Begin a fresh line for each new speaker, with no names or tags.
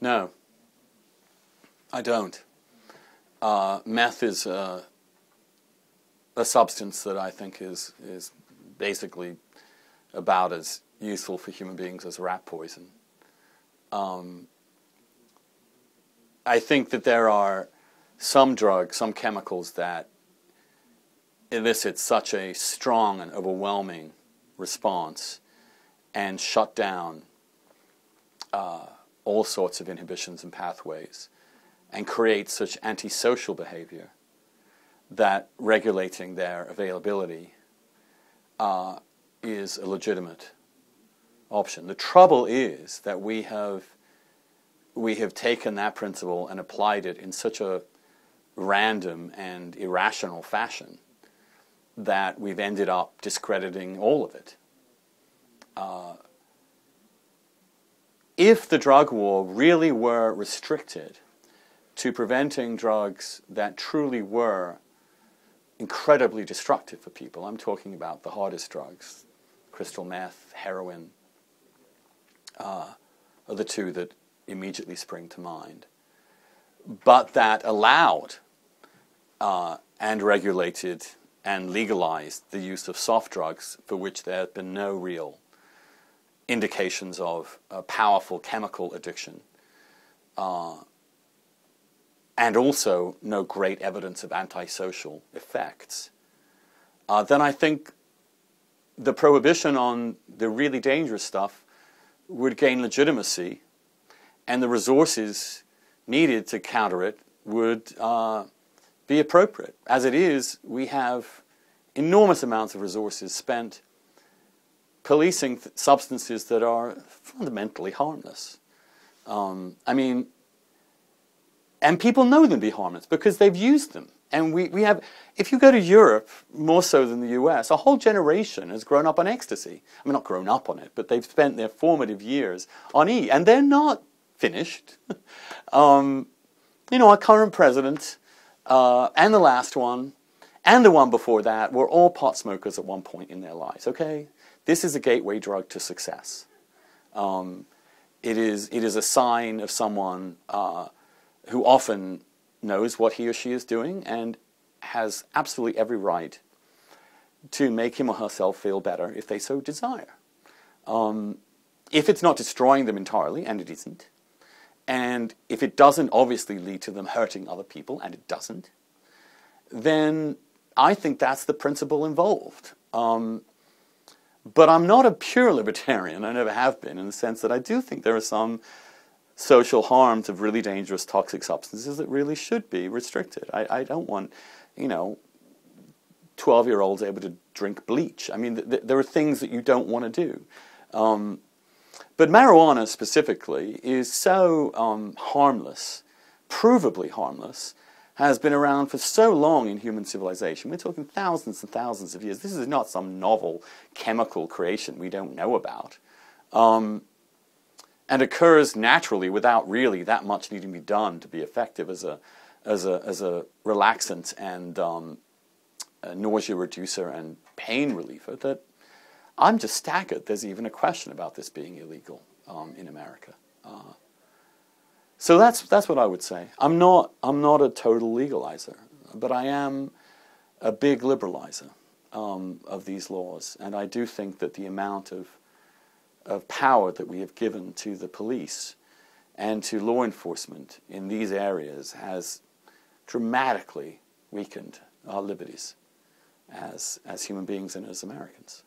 No, I don't. Meth is a substance that I think is basically about as useful for human beings as rat poison. I think that there are some drugs, some chemicals that elicit such a strong and overwhelming response and shut down all sorts of inhibitions and pathways and create such antisocial behavior that regulating their availability is a legitimate option. The trouble is that we have taken that principle and applied it in such a random and irrational fashion that we've ended up discrediting all of it. If the drug war really were restricted to preventing drugs that truly were incredibly destructive for people, I'm talking about the hardest drugs, crystal meth, heroin, are the two that immediately spring to mind, but that allowed and regulated and legalized the use of soft drugs for which there have been no real indications of powerful chemical addiction, and also no great evidence of antisocial effects, then I think the prohibition on the really dangerous stuff would gain legitimacy, and the resources needed to counter it would be appropriate. As it is, we have enormous amounts of resources spent policing substances that are fundamentally harmless. I mean, and people know them to be harmless because they've used them. And we have, if you go to Europe, more so than the US, a whole generation has grown up on ecstasy. I mean, not grown up on it, but they've spent their formative years on E. And they're not finished. You know, our current president, and the last one, and the one before that, were all pot smokers at one point in their lives, okay? This is a gateway drug to success. It is a sign of someone who often knows what he or she is doing and has absolutely every right to make him or herself feel better if they so desire. If it's not destroying them entirely, and it isn't, and if it doesn't obviously lead to them hurting other people, and it doesn't, then I think that's the principle involved. But I'm not a pure libertarian, I never have been, in the sense that I do think there are some social harms of really dangerous toxic substances that really should be restricted. I don't want, you know, 12-year-olds able to drink bleach. I mean, there are things that you don't want to do. But marijuana specifically is so harmless, provably harmless, has been around for so long in human civilization. We're talking thousands and thousands of years. This is not some novel chemical creation we don't know about. And occurs naturally without really that much needing to be done to be effective as a relaxant and a nausea reducer and pain reliever, that I'm just staggered there's even a question about this being illegal in America. So that's what I would say. I'm not a total legalizer, but I am a big liberalizer of these laws, and I do think that the amount of power that we have given to the police and to law enforcement in these areas has dramatically weakened our liberties as human beings and as Americans.